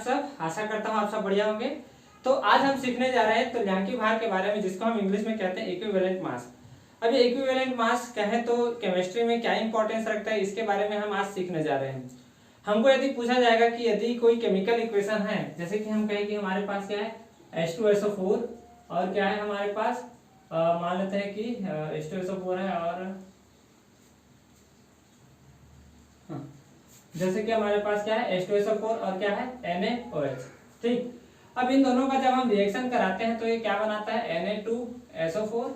आप सब? आशा करता हूँ आप सब बढ़िया होंगे। तो आज हम सीखने जा रहे हैं तुल्यांकी भार के बारे में, जिसको हम इंग्लिश में कहते हैं इक्विवेलेंट मास। अब ये इक्विवेलेंट मास कहें तो केमिस्ट्री में क्या इंपॉर्टेंस रखता है, इसके बारे में हम आज सीखने जा रहे हैं। हमको यदि पूछा जाएगा कि यदि कोई केमिकल इक्वेशन है, जैसे कि हम कहें कि हमारे पास क्या है H2SO4 और क्या है हमारे पास मान लेते हैं कि H2SO4 है और जैसे कि हमारे पास क्या है H2SO4 और क्या है NaOH। ठीक, अब इन दोनों का जब हम रिएक्शन कराते हैं तो ये क्या बनाता है Na2SO4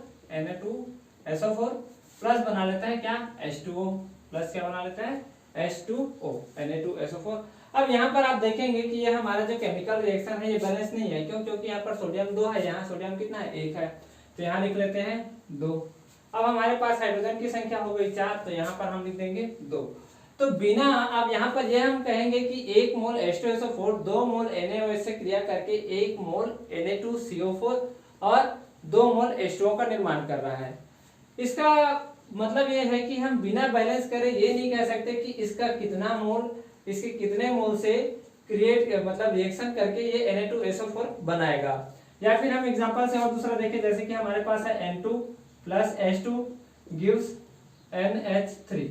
प्लस बना लेता है क्या H2O प्लस क्या बना लेता है H2O Na2SO4। अब यहाँ पर आप देखेंगे कि ये हमारा जो केमिकल रिएक्शन है ये बैलेंस नहीं है। क्यों? क्योंकि यहाँ पर सोडियम 2 है, यहाँ सोडियम कितना है 1 है, तो यहाँ लिख लेते हैं 2। अब हमारे पास हाइड्रोजन की संख्या हो गई 4, तो यहाँ पर हम लिख देंगे 2। तो बिना अब यहाँ पर यह हम कहेंगे कि 1 मोल H2SO4 2 मोल NaOH से क्रिया करके 1 मोल Na2CO4 और 2 मोल H2O का निर्माण कर रहा है। इसका मतलब ये है कि हम बिना बैलेंस करे ये नहीं कह सकते कि इसका कितना मोल, इसके कितने मोल से क्रिएट मतलब रिएक्शन करके ये Na2SO4 बनाएगा। या फिर हम एग्जांपल से और दूसरा देखें, जैसे कि हमारे पास है N2 plus H2 gives NH3।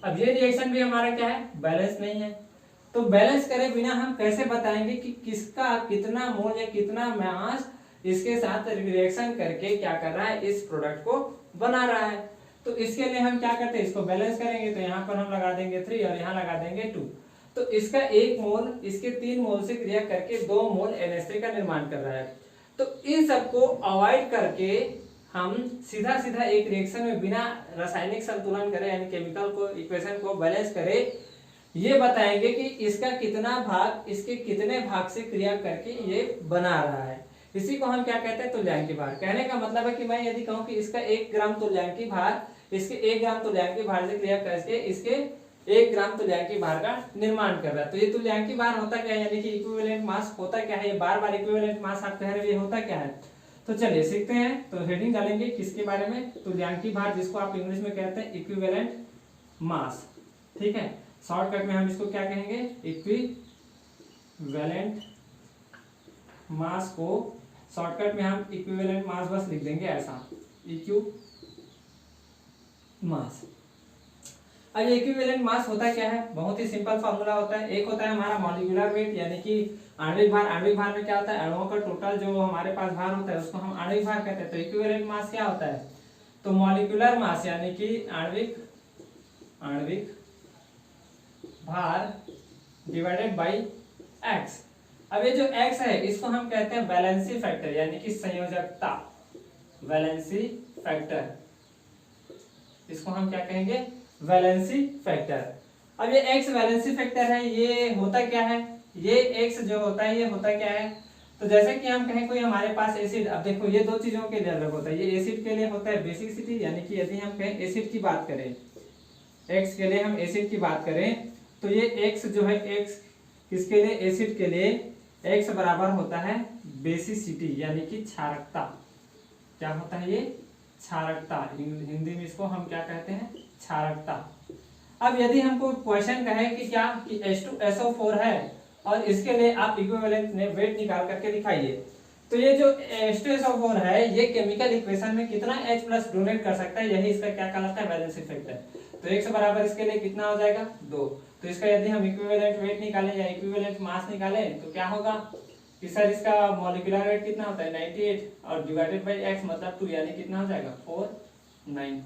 अब ये रिएक्शन भी हमारा क्या है बैलेंस नहीं है। तो बैलेंस करे बिना हम कैसे बताएंगे कि किसका कितना मोल या कितना मास इसके साथ रिएक्शन करके क्या कर रहा है, इस प्रोडक्ट को बना रहा है। तो इसके लिए हम क्या करते हैं, इसको बैलेंस करेंगे तो यहाँ पर हम लगा देंगे 3 और यहाँ लगा देंगे 2। तो इसका 1 मोल इसके 3 मोल से क्रिया करके 2 मोल NH3 का निर्माण कर रहा है। तो इन सबको अवॉइड करके हम सीधा सीधा एक रिएक्शन में बिना रासायनिक संतुलन करे यानी केमिकल को इक्वेशन को बैलेंस करे ये बताएंगे कि इसका कितना भाग इसके कितने भाग से क्रिया करके ये बना रहा है। इसी को हम क्या कहते हैं तुल्यांकी भार। कहने का मतलब है कि मैं यदि कहूं कि इसका 1 ग्राम तुल्यांकी भार इसके 1 ग्राम तुल्यांकी भार से क्रिया करके इसके 1 ग्राम तुल्यांकी भार का निर्माण कर रहा है। तो ये तुल्यांकी भार होता क्या है, यानी कि इक्विवेलेंट मास होता क्या है, ये बार बार इक्विवेलेंट मास आप कह रहे हो ये होता क्या है। तो चलिए सीखते हैं। तो हेडिंग डालेंगे किसके बारे में, तुल्यांकी भार, जिसको आप इंग्लिश में कहते हैं इक्विवेलेंट मास। ठीक है, शॉर्टकट में हम इसको क्या कहेंगे, इक्विवेलेंट मास को शॉर्टकट में हम इक्विवेलेंट मास बस लिख देंगे ऐसा, इक्यू मास। अब ये इक्विवेलेंट मास होता क्या है, बहुत ही सिंपल फॉर्मूला होता है। एक होता है हमारा मॉलिक्यूलर वेट यानी कि आणविक भार। आणविक भार में क्या होता है, अणुओं का टोटल जो हमारे पास भार होता है उसको हम आणविक भार कहते हैं। तो इक्विवेलेंट मास क्या होता है, तो मॉलिक्यूलर मास यानी कि आणविक भार डिवाइडेड बाई x। अब ये जो x है इसको हम कहते हैं वैलेंसी फैक्टर यानी कि संयोजकता, वैलेंसी फैक्टर, इसको हम क्या कहेंगे वैलेंसी फैक्टर। अब ये x वैलेंसी फैक्टर है, ये होता क्या है, ये x जो होता है ये होता क्या है, तो जैसे कि हम कहें कोई हमारे पास एसिड, अब देखो ये दो चीजों के लिए अलग होता है। ये एसिड के लिए होता है बेसिसिटी, यानी कि यदि हम कहें एसिड की बात करें, x के लिए हम एसिड की बात करें तो ये x जो है x किसके लिए, एसिड के लिए x बराबर होता है बेसिसिटी यानी कि क्षारकता। क्या होता है ये, क्षारकता। हिंदी में इसको हम क्या कहते हैं, क्षारकता। अब यदि हमको क्वेश्चन कहे कि क्या कि H2SO4 है और इसके लिए आप इक्विवेलेंट वेट निकाल करके दिखाइए, तो ये जो H2SO4 है ये केमिकल इक्वेशन में कितना H प्लस डोनेट कर सकता है, यही इसका क्या कहलाता है वैलेंसी फैक्टर। तो x बराबर इसके लिए कितना हो जाएगा 2। तो इसका यदि हम इक्विवेलेंट वेट निकालें या इक्विवेलेंट मास निकालें तो क्या होगा कि सर इसका मॉलिक्यूलर वेट कितना होता है 98 और डिवाइडेड बाई x मतलब 2 यानी कितना हो जाएगा 49।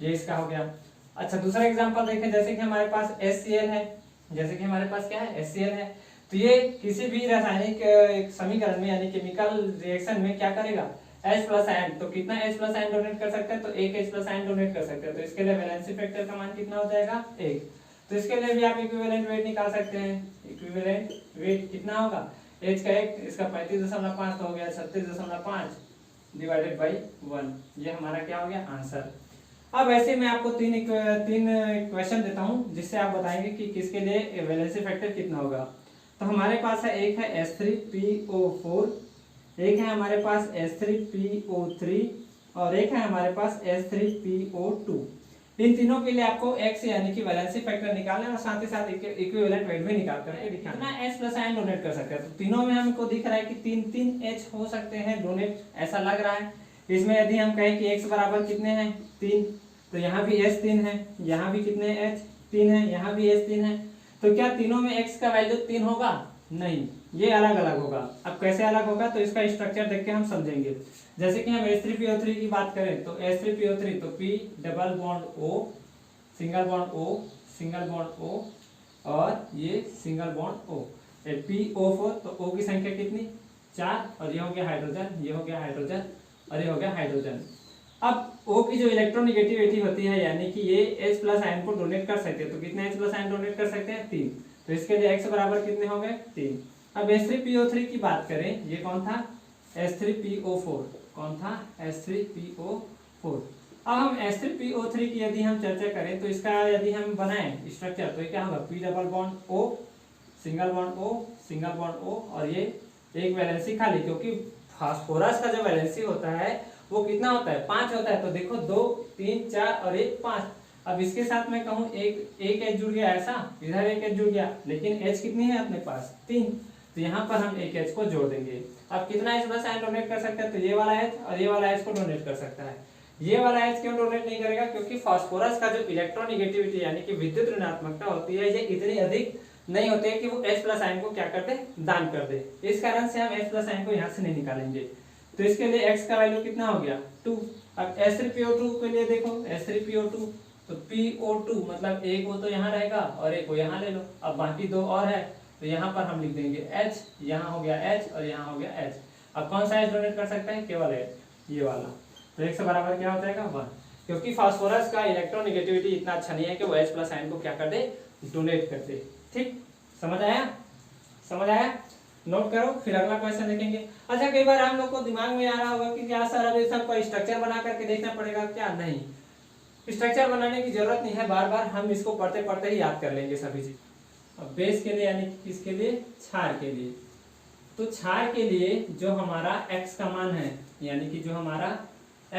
ये इसका हो गया। अच्छा दूसरा एग्जांपल देखें, जैसे कि हमारे पास HCl है, जैसे कि हमारे पास क्या है HCl है, तो ये किसी भी रासायनिक समीकरण में यानी केमिकल रिएक्शन में क्या करेगा H प्लस आयन। तो कितना H प्लस आयन डोनेट कर सकते हैं, तो 1 H प्लस आयन डोनेट कर सकते हैं। तो इसके लिए वैलेंसी फैक्टर का मान कितना हो जाएगा 1। तो इसके लिए भी आप इक्विवेलेंट वेट निकाल सकते हैं। इक्विवेलेंट वेट कितना होगा, H का 1 इसका 35.5 तो हो गया 36.5 डिवाइडेड बाई 1। ये हमारा क्या हो गया आंसर। अब ऐसे मैं आपको तीन क्वेश्चन देता हूँ जिससे आप बताएंगे कि किसके लिए वैलेंसी फैक्टर कितना होगा। तो हमारे पास है एक है H3PO4, एक है हमारे पास H3PO3 और एक है हमारे पास H3PO2। इन तीनों के लिए आपको x यानी कि वैलेंसी फैक्टर निकालना है और साथ ही साथ इक्विवेलेंट वेट भी निकाल करके दिखाना है। कितना H प्लस आयन डोनेट कर सकते हैं, तो तीनों में हमको दिख रहा है कि 3 H हो सकते हैं डोनेट, ऐसा लग रहा है। इसमें यदि हम कहें कि x बराबर कितने हैं 3, तो यहाँ भी H 3 है, यहाँ भी कितने H 3 है, यहाँ भी H 3 है। तो क्या तीनों में x का वैल्यू 3 होगा? नहीं, ये अलग अलग होगा। अब कैसे अलग होगा, तो इसका स्ट्रक्चर देख के हम समझेंगे। जैसे कि हम H3PO3 की बात करें तो H3PO3 तो P double bond O, single bond O, single bond O और ये सिंगल बॉन्ड O। PO4 तो O की संख्या कितनी 4 और ये हो गया हाइड्रोजन, ये हो गया हाइड्रोजन और ये हो गया हाइड्रोजन। अब O की जो इलेक्ट्रोनेगेटिविटी होती है यानी कि ये H प्लस आयन को डोनेट कर सकते हैं, तो कितने H प्लस आयन डोनेट कर सकते हैं 3, तो इसके लिए x बराबर कितने हो गए 3। अब H3PO3 की बात करें, ये कौन था H3PO4, कौन था H3PO4। अब हम H3PO3 की यदि हम चर्चा करें तो इसका यदि हम बनाएं स्ट्रक्चर तो ये क्या होगा P double bond O, single bond O, single bond O और ये एक वैलेंसी खाली, क्योंकि फास्फोरस का जो वैलेंसी होता है वो कितना होता है 5 होता है। तो देखो 2 3 4 और 1 5। अब इसके साथ मैं कहूँ एक H जुड़ गया, ऐसा इधर एक H जुड़ गया, लेकिन H कितनी है अपने पास 3, तो यहाँ पर हम एक H को जोड़ देंगे। अब कितना H प्लस आयन डोनेट कर सकता है, तो ये वाला H और ये वाला H को डोनेट कर सकता है। ये वाला H क्यों डोनेट नहीं करेगा, क्योंकि फास्फोरस का जो इलेक्ट्रोनेगेटिविटी यानी कि विद्युत ऋणात्मकता होती है ये इतनी अधिक नहीं होती है कि वो H प्लस आयन को क्या कर दे दान कर दे। इस कारण से हम H प्लस आयन को यहाँ से नहीं निकालेंगे। तो इसके लिए x का वैल्यू कितना हो गया 2। अब H3PO2 के लिए देखो H3PO2 तो PO2 मतलब एक वो तो यहाँ रहेगा और एक वो यहाँ ले लो। अब बाकी दो और है तो यहाँ पर हम लिख देंगे H, यहाँ हो गया H और यहाँ हो गया H। अब कौन सा H डोनेट कर सकते हैं, केवल H, ये वाला। तो x बराबर क्या हो जाएगा 1, क्योंकि फास्फोरस का इलेक्ट्रोनेगेटिविटी इतना अच्छा नहीं है कि वो H प्लस आयन को क्या कर दे डोनेट कर दे। ठीक, समझ आया, समझ आया, नोट करो फिर अगला क्वेश्चन देखेंगे। अच्छा, कई बार हम लोग को दिमाग में आ रहा होगा कि क्या सर अभी सबको स्ट्रक्चर बना करके देखना पड़ेगा क्या? नहीं, स्ट्रक्चर बनाने की जरूरत नहीं है, बार बार हम इसको पढ़ते पढ़ते ही याद कर लेंगे सभी चीज। अब बेस के लिए यानी किसके लिए, क्षार के लिए, तो क्षार के लिए जो हमारा x का मान है यानी कि जो हमारा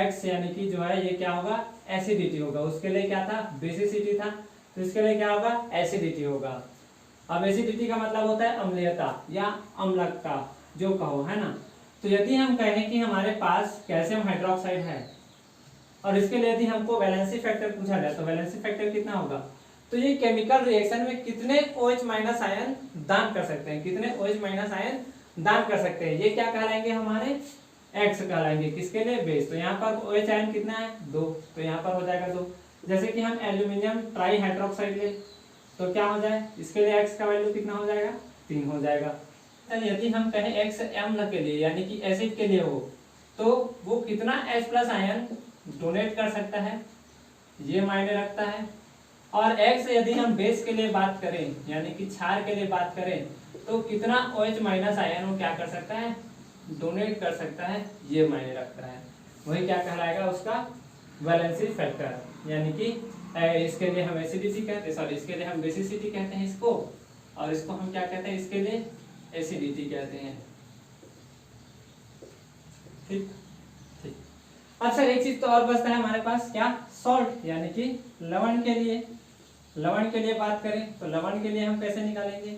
x यानी कि जो है ये क्या होगा एसिडिटी होगा। उसके लिए क्या था बेसिसिटी था, तो इसके लिए क्या होगा एसिडिटी होगा। अब एसिडिटी का मतलब होता है अम्लीयता या अम्लकता जो कहो, है ना। तो यदि हम कहें कि हमारे पास कैल्शियम हाइड्रोक्साइड है और इसके लिए यदि हमको वैलेंसी फैक्टर पूछा जाए तो वैलेंसी फैक्टर कितना होगा, तो ये केमिकल रिएक्शन में कितने OH माइनस आयन दान कर सकते हैं, कितने OH माइनस आयन दान कर सकते हैं, ये क्या कहलाएंगे हमारे X कहलाएंगे। किसके लिए बेस, तो यहाँ पर OH आयन कितना है 2, तो यहाँ पर हो जाएगा 2। जैसे कि हम एल्यूमिनियम ट्राई हाइड्रोक्साइड ले तो क्या हो जाए, इसके लिए x का वैल्यू कितना हो जाएगा 3 हो जाएगा। यदि हम कहें x अम्ल के लिए यानी कि एसिड के लिए हो तो वो कितना H प्लस आयन डोनेट कर सकता है, ये मायने रखता है। और x यदि हम बेस के लिए बात करें यानी कि क्षार के लिए बात करें तो कितना OH माइनस आयन वो क्या कर सकता है डोनेट कर सकता है, ये मायने रखता है। वही क्या कहलाएगा उसका वैलेंसी फैक्टर, यानी कि इसके लिए हम एसिडिटी कहते हैं, सॉरी इसके लिए हम बेसिसिटी कहते हैं इसको, और इसको हम क्या कहते हैं इसके लिए एसिडिटी कहते हैं। ठीक ठीक। अच्छा, एक चीज तो और बचता है हमारे पास, क्या सॉल्ट यानी कि लवण के लिए। लवण के लिए बात करें तो लवण के लिए हम कैसे निकालेंगे,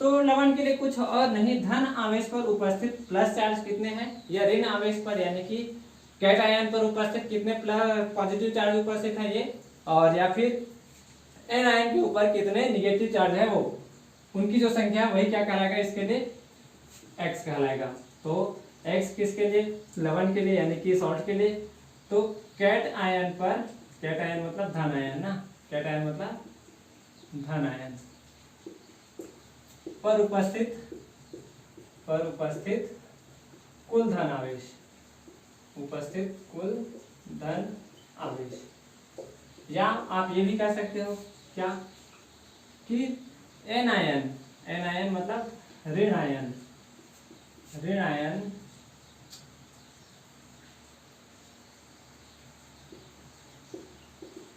तो लवण के लिए कुछ और नहीं, धन आवेश पर उपस्थित प्लस चार्ज कितने हैं या ऋण आवेश पर यानी कि कैटायन पर उपस्थित कितने पॉजिटिव चार्ज उपस्थित है ये, और या फिर एनायन के ऊपर कितने निगेटिव चार्ज है वो, उनकी जो संख्या वही क्या कहलाएगा इसके लिए x कहलाएगा। तो x किसके लिए लवण के लिए यानी कि सॉल्ट के लिए, तो कैट आयन पर, कैट आयन मतलब धन आयन ना, कैट आयन मतलब धन आयन पर उपस्थित कुल धन आवेश, उपस्थित कुल धन आवेश, या आप ये भी कह सकते हो क्या कि एन आयन, एन आयन मतलब ऋण आयन, ऋण आयन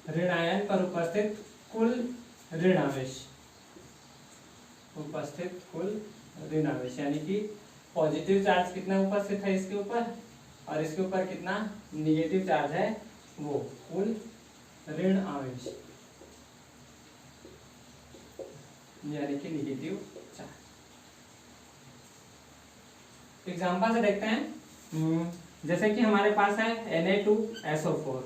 ऋण आयन पर उपस्थित कुल ऋण आवेश, उपस्थित कुल ऋण आवेश यानी कि पॉजिटिव चार्ज कितना उपस्थित है इसके ऊपर और इसके ऊपर कितना निगेटिव चार्ज है वो कुल ऋण आवेश यानी कि निगेटिव चार्ज। एग्जांपल से देखते हैं, जैसे कि हमारे पास है Na2SO4,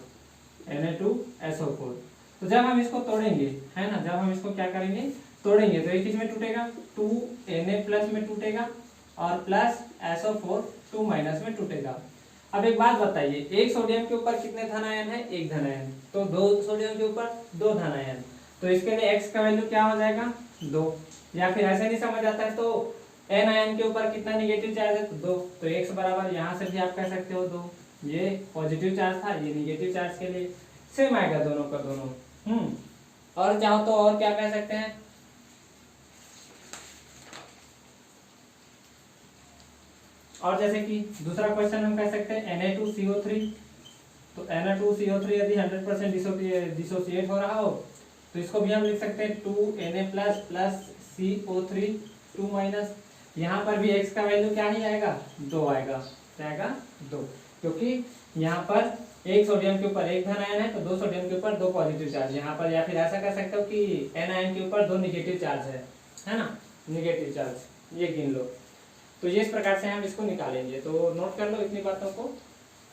Na2SO4। तो जब हम इसको तोड़ेंगे, है ना, जब हम इसको क्या करेंगे, तोड़ेंगे, तो ये किस में टूटेगा, 2Na प्लस में टूटेगा और प्लस SO4 2 माइनस में टूटेगा। अब एक बात बताइए, एक सोडियम के ऊपर कितने धन आयन है, एक धन आयन, तो दो सोडियम के ऊपर दो धन आयन, तो इसके लिए x का वैल्यू क्या हो जाएगा, 2। या फिर ऐसे नहीं समझ आता है तो n आयन के ऊपर कितना निगेटिव चार्ज है, तो 2, तो x बराबर यहाँ से भी आप कह सकते हो 2। ये पॉजिटिव चार्ज था, ये निगेटिव चार्ज के लिए सेम आएगा दोनों का दोनों। और चाहो तो और क्या कह सकते हैं, और जैसे कि दूसरा क्वेश्चन हम कह सकते हैं Na2CO3, तो Na2CO3 यदि 100% डिसोसिएट हो रहा हो तो इसको भी हम लिख सकते हैं 2Na plus plus CO3 2 minus. यहाँ पर भी x का वैल्यू क्या ही आएगा, 2 आएगा, क्या आएगा, 2, क्योंकि यहाँ पर एक सोडियम के ऊपर एक धन आयन है तो दो सोडियम के ऊपर दो पॉजिटिव चार्ज यहाँ पर, या फिर ऐसा कर सकते हो कि n आयन के ऊपर दो निगेटिव चार्ज है ना, निगेटिव चार्ज, ये गिन लो। तो ये इस प्रकार से हम इसको निकालेंगे, तो नोट कर लो इतनी बातों को।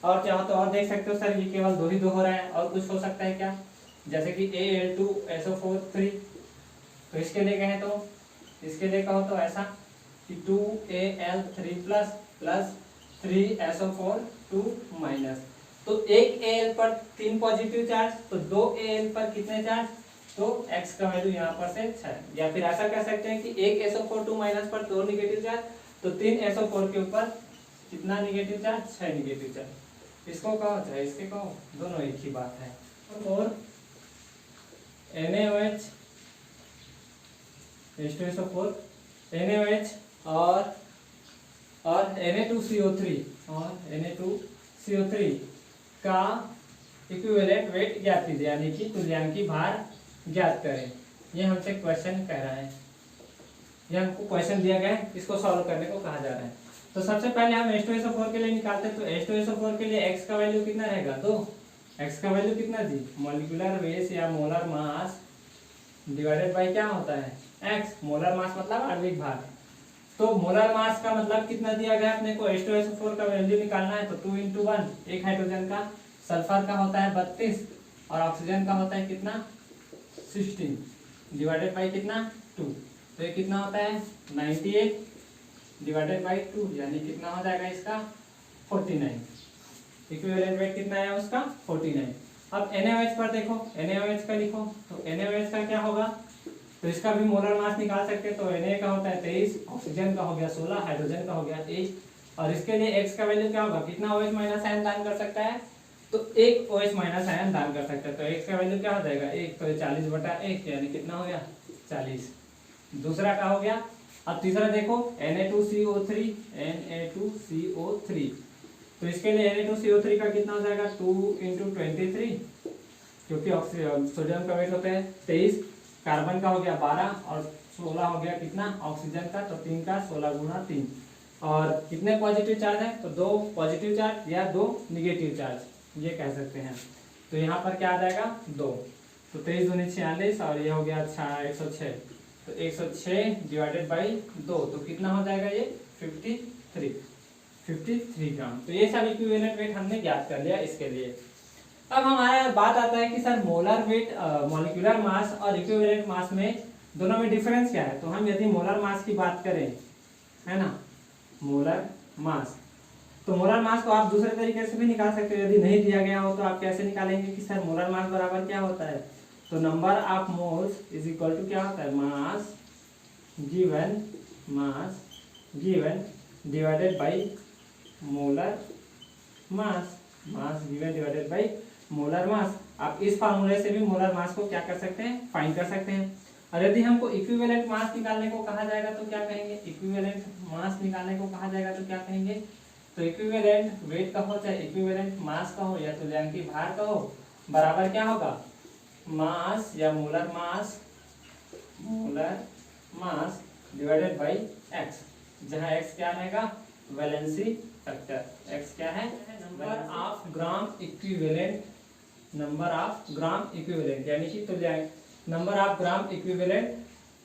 और चाहो तो और देख सकते हो, सर ये केवल दो ही दो हो रहा है, और कुछ हो सकता है क्या, जैसे कि Al2SO4 3, तो इसके लिए कहें तो, इसके लिए कहो तो ऐसा कि 2Al3 plus plus 3SO4 2 minus, तो एक Al पर 3 पॉजिटिव चार्ज, तो 2 Al पर कितने चार्ज, तो x का वैल्यू यहाँ पर से 6। या फिर ऐसा कह सकते हैं कि एक SO4 2 माइनस पर 2 निगेटिव चार्ज, तो 3 SO4 के ऊपर कितना निगेटिव चार्ज, 6 निगेटिव चार्ज। इसको कहो चाहे इसके कहो, दोनों एक ही बात है। और NaOH H2SO4 NaOH और Na2CO3 और Na2CO3 का इक्विवेलेंट वेट ज्ञात कीजिए, यानी कि तुल्यांकी भार ज्ञात करें। ये हमसे क्वेश्चन कह रहा है, ये हमको क्वेश्चन दिया गया है, इसको सॉल्व करने को कहा जा रहा है। तो सबसे पहले हम H2SO4 के लिए निकालते हैं, तो H2SO4 के लिए x का वैल्यू कितना रहेगा, 2। x का वैल्यू कितना जी, मॉलिक्यूलर वेट या मोलर मास डिवाइडेड बाय क्या होता है, x। मोलर मास मतलब आणविक भार, तो मोलर मास का मतलब कितना दिया गया अपने को, H2SO4 का वैल्यू निकालना है, तो 2 × 1, एक हाइड्रोजन का, सल्फर का होता है 32 और ऑक्सीजन का होता है कितना, 16, डिवाइडेड बाय कितना, 2, तो ये कितना होता है 98 डिवाइडेड बाय 2, यानी कितना हो जाएगा इसका 49। इक्विवेलेंट वेट कितना है उसका 49। अब NaOH पर देखो, NaOH का लिखो, तो NaOH का क्या होगा, तो इसका भी मोलर मास निकाल सकते हैं, तो Na का होता है 23, ऑक्सीजन का हो गया 16, हाइड्रोजन का हो गया 1, और इसके लिए x का वैल्यू क्या होगा, कितना OH माइनस आयन दान कर सकता है, तो एक OH माइनस आयन दान कर सकता है, तो x का वैल्यू क्या हो जाएगा 1, तो 40/1, यानी कितना हो गया 40। दूसरा का हो गया। अब तीसरा देखो Na2CO3, Na2CO3, तो इसके लिए Na2CO3 का कितना हो जाएगा 2 × 23, क्योंकि सोडियम का वेट होता है 23, कार्बन का हो गया 12 और 16 हो गया कितना ऑक्सीजन का, तो 3 का 16 × 3, और कितने पॉजिटिव चार्ज है, तो 2 पॉजिटिव चार्ज या 2 निगेटिव चार्ज, ये कह सकते हैं। तो यहाँ पर क्या आ जाएगा 2, तो 23 दूनी 46 और ये हो गया 106, तो 106 डिवाइडेड बाई 2, तो कितना हो जाएगा ये 53 ग्राम। तो ये सब इक्विवेलेंट वेट हमने ज्ञात कर लिया इसके लिए। अब हमारा बात आता है कि sir molar weight, molecular mass और इक्विवेलेंट मास में दोनों में डिफरेंस क्या है। तो हम यदि मोलर मास की बात करें, है ना, मोलर मास, तो मोलर मास को आप दूसरे तरीके से भी निकाल सकते हो, यदि नहीं दिया गया हो तो आप कैसे निकालेंगे कि सर मोलर मास बराबर क्या होता है, तो number of moles is equal to क्या होता है, mass given divided by molar mass, mass given divided by molar mass. आप इस फार्मूले से भी मोलर मास को क्या कर सकते हैं, फाइंड कर सकते हैं। और यदि हमको इक्विवेलेंट मास निकालने को कहा जाएगा तो क्या कहेंगे, इक्विवेलेंट मास निकालने को कहा जाएगा तो क्या कहेंगे, तो इक्विवेलेंट वेट का हो चाहे इक्विवेलेंट मास का हो या तुल्यांकी भार का हो, बराबर क्या होगा, मास या molar mass divided by x, जहां एक्स क्या रहेगा, वैलेंसी फैक्टर, एक्स क्या है, number of gram equivalent number of gram equivalent यानी कि तुल्यांक, number of gram equivalent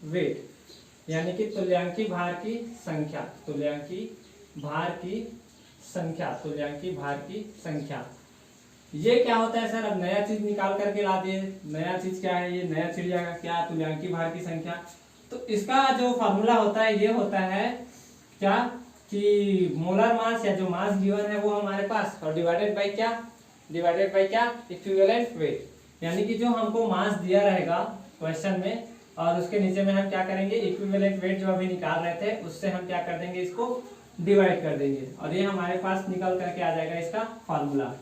wait यानी कि तुल्यांकी भार की संख्या, तुल्यांकी भार की संख्या, तुल्यांकी भार की संख्या। ये क्या होता है सर, अब नया चीज निकाल करके ला दिए, नया चीज क्या है, ये नया चिड़िया का क्या, तुल्यांकी भार की संख्या। तो इसका जो फॉर्मूला होता है ये होता है क्या कि मोलर मास या जो मास गिवन है वो हमारे पास, और डिवाइडेड बाय क्या, डिवाइडेड बाय क्या, इक्विवेलेंट वेट। यानी कि जो हमको मास दिया रहेगा क्वेश्चन में और उसके नीचे में हम क्या करेंगे, इक्विवेलेंट वेट जो अभी निकाल रहे थे उससे हम क्या कर देंगे, इसको डिवाइड कर देंगे और ये हमारे पास निकल करके आ जाएगा इसका फॉर्मूला।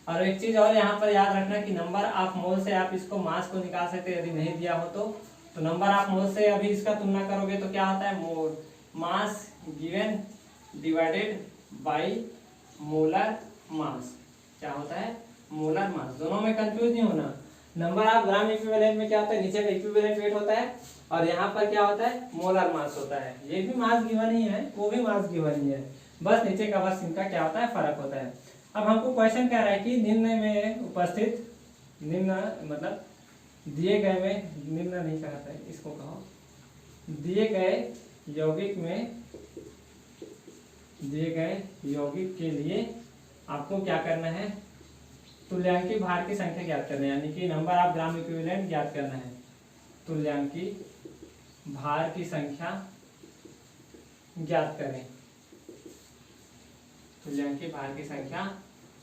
और एक चीज और यहाँ पर याद रखना कि नंबर ऑफ मोल से आप इसको मास को निकाल सकते हैं, यदि नहीं दिया हो तो नंबर ऑफ मोल से अभी इसका तुलना करोगे तो क्या होता है, mole mass given divided by molar mass, क्या होता है, मोलर मास। दोनों में कंफ्यूज नहीं होना। नंबर ऑफ ग्राम इक्विवेलेंट में क्या होता है, नीचे का इक्विवेलेंट वेट होता है और यहाँ पर क्या होता है, मोलर मास होता है। ये भी मास गिवन ही है, वो भी मास गिवन ही है, बस नीचे का बस इनका क्या होता है, फर्क होता है। अब हमको क्वेश्चन कह रहा है कि निम्न में उपस्थित, निम्न मतलब दिए गए में, निम्न नहीं कहता है इसको, कहो दिए गए यौगिक में, दिए गए यौगिक के लिए आपको क्या करना है, तुल्यांकी भार की संख्या ज्ञात करना है, यानी कि नंबर ऑफ ग्राम इक्विवेलेंट ज्ञात करना है। तुल्यांकी भार की संख्या ज्ञात करें, तुल्यांकी भार की संख्या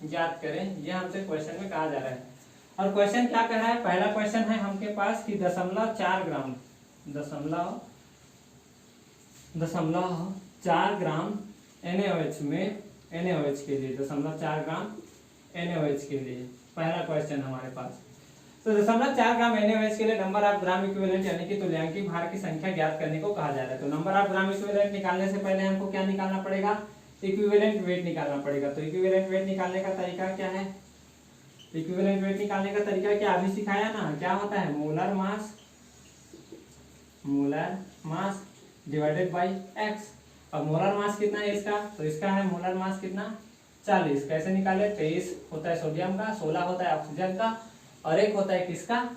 ज्ञात करें, यह हमसे क्वेश्चन में कहा जा रहा है। और क्वेश्चन क्या कह रहा है, पहला क्वेश्चन है हमके पास कि 0.4 ग्राम, 0.4 ग्राम NaOH में, NaOH के लिए 0.4 ग्राम NaOH के लिए पहला क्वेश्चन हमारे पास। तो 0.4 ग्राम NaOH के लिए नंबर ऑफ ग्राम इक्विवेलेंट यानी कि तुल्यांकी भार की संख्या ज्ञात करने को कहा जा रहा है। तो नंबर ऑफ ग्राम इक्विवेलेंट निकालने से पहले हमको क्या निकालना पड़ेगा, इक्विवेलेंट वेट निकालना पड़ेगा। तो इक्विवेलेंट वेट निकालने का तरीका क्या है, इक्विवेलेंट वेट निकालने का तरीका क्या अभी सिखाया ना, क्या होता है, molar mass, molar mass divided by x। अब मोलर मास कितना है इसका, तो इसका है मोलर मास कितना, 40। कैसे निकाले, 23 होता है सोडियम का, 16 होता है ऑक्सीजन का और 1 होता है किसका,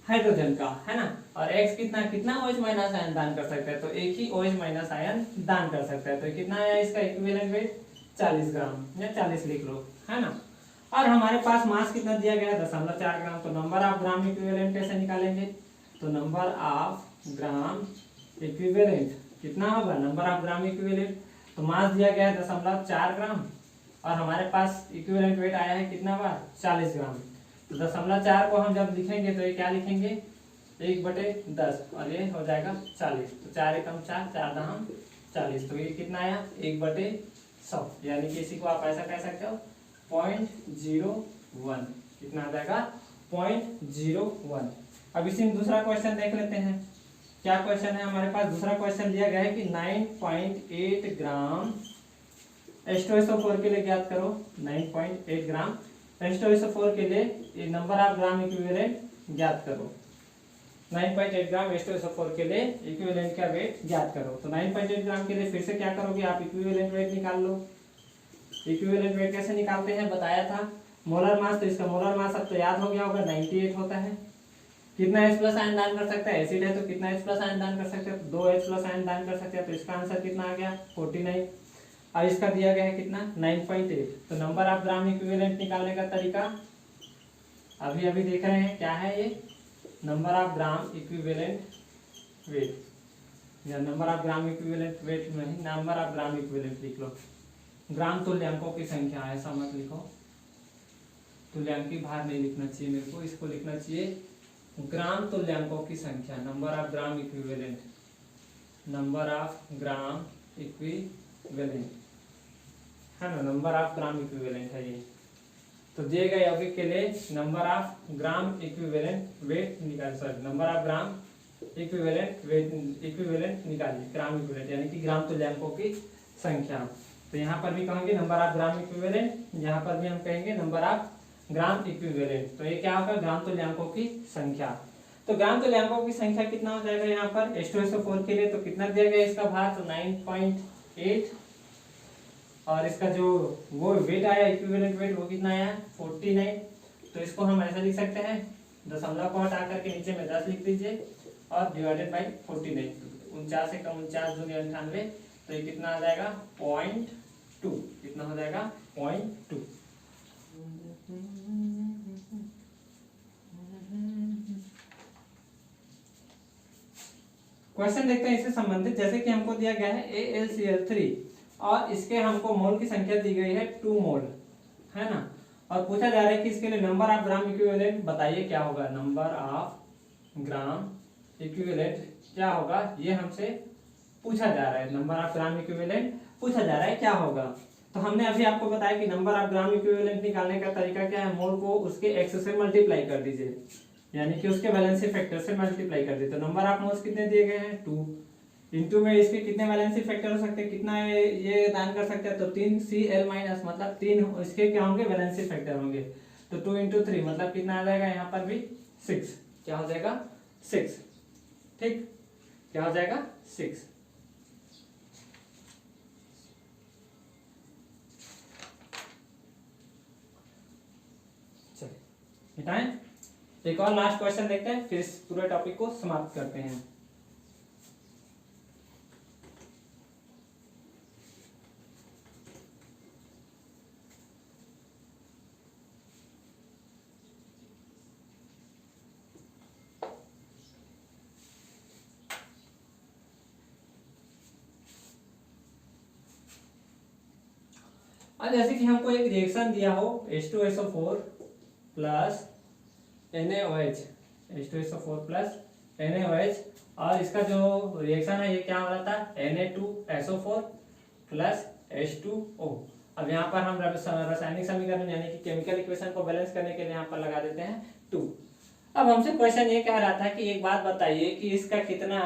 हाइड्रोजन का, है ना। और x कितना, कितना OH माइनस आयन दान कर सकता है, तो एक ही OH माइनस आयन दान कर सकता है। तो कितना आया इसका इक्विवेलेंट वेट, 40 ग्राम या 40 लिख लो, है ना। और हमारे पास मास कितना दिया गया है, 0.4 ग्राम। तो नंबर ऑफ ग्राम इक्विवेलेंट कैसे निकालेंगे, तो नंबर ऑफ ग्राम इक्विवेलेंट कितना होगा, नंबर ऑफ ग्राम इक्विवेलेंट, तो मास दिया गया है 0.4 ग्राम और हमारे पास इक्विवेलेंट वेट आया है कितना बार, 40 ग्राम। तो 0.4 को हम जब लिखेंगे तो ये क्या लिखेंगे, 1/10 और ये हो जाएगा 40। तो 4 एकम 4, 4 दहम 40, तो ये कितना आया, 1/100, यानी कि इसी को आप ऐसा कह सकते हो 0.01, कितना आ जाएगा 0.01। अब इसी में दूसरा क्वेश्चन देख लेते हैं, क्या क्वेश्चन है हमारे पास। दूसरा क्वेश्चन दिया गया है कि 9.8 ग्राम H2SO4 के लिए ज्ञात करो, 9.8 ग्राम H2SO4 के लिए नंबर ऑफ ग्राम इक्विवेलेंट ज्ञात करो। 9.8 ग्राम H2SO4 के लिए इक्विवेलेंट का वेट ज्ञात करो। तो 9.8 ग्राम के लिए फिर से क्या करोगे आप, इक्विवेलेंट वेट निकाल लो। इक्विवेलेंट वेट कैसे निकालते हैं बताया था, मोलर मास, तो इसका मोलर मास अब तो याद हो गया होगा, 98 होता है। कितना H प्लस आयन दान कर सकता है, एसिड है तो कितना H प्लस आयन दान कर सकते हैं, 2 H प्लस आयन दान कर सकते हैं। तो इसका आंसर कितना आ गया, 49। और इसका दिया गया है कितना, 9.8। तो नंबर ऑफ ग्राम इक्विवेलेंट निकालने का तरीका अभी अभी देख रहे हैं, क्या है ये, number of gram equivalent weight, या number of gram equivalent weight नहीं, नंबर ऑफ ग्राम इक्विवेलेंट लिख लो। ग्राम तुल्यांकों की संख्या, ऐसा मत लिखो, तुल्यांकी भार नहीं लिखना चाहिए मेरे को, इसको लिखना चाहिए ग्राम तुल्यांकों की संख्या, number of gram equivalent, number of gram equivalent, है ना, नंबर ऑफ ग्राम इक्विवेलेंट है ये। तो दिए गए यौगिक के लिए number of gram equivalent weight निकाल, sorry number of gram equivalent weight, equivalent निकालिए, ग्राम इक्विवेलेंट यानी कि ग्राम तुल्यांकों की संख्या। तो यहाँ पर भी कहेंगे नंबर ऑफ ग्राम इक्विवेलेंट, यहाँ पर भी हम कहेंगे नंबर ऑफ ग्राम इक्विवेलेंट। तो ये क्या होगा, ग्राम तुल्यांकों की संख्या। तो ग्राम तुल्यांकों की संख्या कितना हो जाएगा यहाँ पर H2SO4 के लिए, तो कितना दिया गया इसका भार, तो 9.8 और इसका जो वो वेट आया इक्विवेलेंट वेट वो कितना आया 49। तो इसको हम ऐसा लिख सकते हैं, दशमलव को हटा करके नीचे में 10 लिख दीजिए और डिवाइडेड बाई 49, 49 से कम 49 दूनी 98, तो ये कितना आ जाएगा 0.2, कितना हो जाएगा 0.2। क्वेश्चन देखते हैं इससे संबंधित। जैसे कि हमको दिया गया है AlCl3 और इसके हमको मोल की संख्या दी गई है 2 मोल, है ना, और पूछा जा रहा है कि इसके लिए नंबर ऑफ ग्राम इक्विवेलेंट बताइए क्या होगा। नंबर ऑफ ग्राम इक्विवेलेंट क्या होगा, ये हमसे पूछा जा रहा है। नंबर ऑफ ग्राम इक्विवेलेंट पूछा जा रहा है क्या होगा। तो हमने अभी आपको बताया कि नंबर ऑफ ग्राम इक्विवेलेंट निकालने का तरीका क्या है, मोल को उसके x से मल्टीप्लाई कर दीजिए, यानी कि उसके वैलेंसी फैक्टर से मल्टीप्लाई कर दीजिए। तो नंबर ऑफ मोल्स कितने दिए गए हैं 2, इनटू में इसके कितने वैलेंसी फैक्टर हो सकते हैं, कितना ये दान कर सकते हैं, तो 3Cl माइनस, मतलब 3 इसके क्या होंगे वैलेंसी फैक्टर होंगे। तो 2 × 3 मतलब कितना आ जाएगा, यहाँ पर भी 6, क्या हो जाएगा 6, ठीक, क्या हो जाएगा 6। चलिए मिटाएं, एक और लास्ट क्वेश्चन देखते हैं, फिर इस पूरे टॉपिक को समाप्त करते हैं। अब जैसे कि हमको एक रिएक्शन दिया हो H2SO4 plus NaOH, H2SO4 plus NaOH, और इसका जो रिएक्शन है ये क्या हो रहा था Na2SO4 प्लस H2O। अब यहाँ पर हम रासायनिक समीकरण यानी कि केमिकल इक्वेशन को बैलेंस करने के लिए यहाँ पर लगा देते हैं 2। अब हमसे क्वेश्चन ये कह रहा था कि एक बात बताइए कि इसका कितना,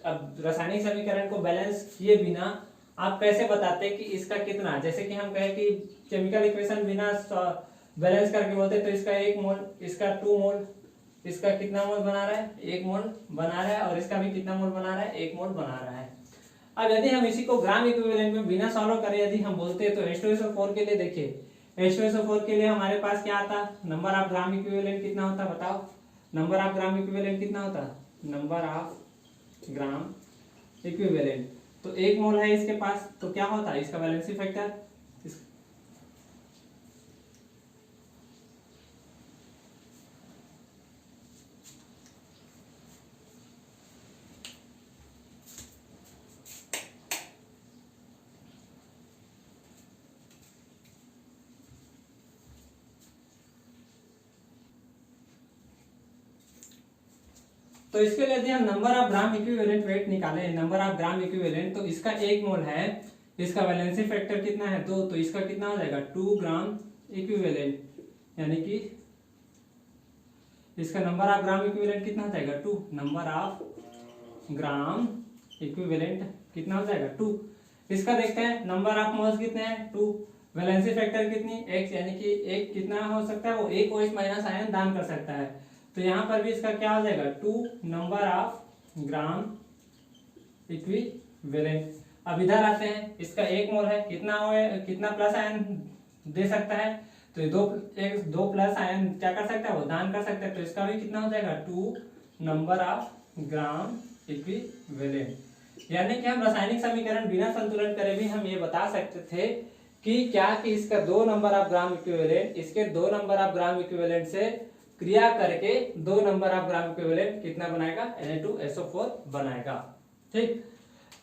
अब रासायनिक समीकरण को बैलेंस किए बिना आप कैसे बताते कि इसका कितना, जैसे कि हम कहें कि केमिकल इक्वेशन बिना बैलेंस करके बोलते तो इसका 1 मोल, इसका 2 मोल, इसका कितना मोल बना रहा है 1 मोल बना रहा है, और इसका भी कितना मोल बना रहा है 1 मोल बना रहा है। अब यदि हम इसी को ग्राम इक्विवेलेंट में बिना सॉल्व करें यदि हम बोलते तो H2SO4 के लिए देखिए, H2SO4 के लिए हमारे पास क्या आता, नंबर ऑफ ग्राम इक्विवेलेंट कितना होता बताओ, नंबर ऑफ ग्राम इक्विवेलेंट कितना होता, नंबर ऑफ ग्राम इक्विवेलेंट, तो 1 मोल है इसके पास, तो क्या होता है इसका वैलेंसी फैक्टर, तो इसके लिए यदि हम number of gram equivalent wait निकालें, नंबर ऑफ ग्राम इक्विवेलेंट, तो इसका 1 मोल है, इसका वैलेंसी फैक्टर कितना है 2, तो इसका कितना हो जाएगा 2 ग्राम इक्विवेलेंट, यानी कि इसका नंबर ऑफ ग्राम इक्विवेलेंट कितना हो जाएगा 2, नंबर ऑफ ग्राम इक्विवेलेंट कितना हो जाएगा 2। इसका देखते हैं नंबर ऑफ मोल्स कितने हैं 2, वैलेंसी फैक्टर कितनी x, यानी कि एक कितना हो सकता है वो 1 OH माइनस आयन दान कर सकता है, तो यहाँ पर भी इसका क्या हो जाएगा 2 नंबर ऑफ ग्राम इक्विवेलेंट। अब इधर आते हैं, इसका 1 मोल है, कितना हो कितना प्लस आयन दे सकता है, तो ये दो प्लस आयन क्या कर सकता है वो दान कर सकता है, तो इसका भी कितना हो जाएगा 2 नंबर ऑफ ग्राम इक्विवेलेंट। यानी कि हम रासायनिक समीकरण बिना संतुलन करे भी हम ये बता सकते थे कि क्या कि इसका 2 नंबर ऑफ ग्राम इक्विवेलेंट इसके 2 नंबर ऑफ ग्राम इक्विवेलेंट से क्रिया करके 2 नंबर ऑफ ग्राम इक्विवेलेंट कितना बनाएगा Na2SO4 बनाएगा, ठीक।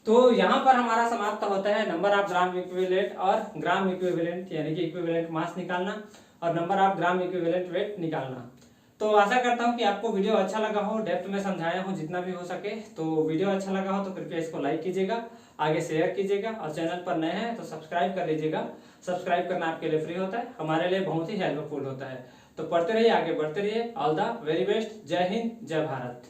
तो यहाँ पर हमारा समाप्त होता है नंबर ऑफ ग्राम इक्विवेलेंट और ग्राम इक्विवेलेंट, यानी कि इक्विवेलेंट मास निकालना और number of gram equivalent wait निकालना। तो आशा करता हूँ कि आपको वीडियो अच्छा लगा हो, डेप्थ में समझाया हूँ जितना भी हो सके। तो वीडियो अच्छा लगा हो तो कृपया इसको लाइक कीजिएगा, आगे शेयर कीजिएगा, और चैनल पर नए हैं तो सब्सक्राइब कर लीजिएगा। सब्सक्राइब करना आपके लिए फ्री होता है, हमारे लिए बहुत ही हेल्पफुल होता है। तो पढ़ते रहिए, आगे बढ़ते रहिए। All the very best. जय हिंद, जय भारत।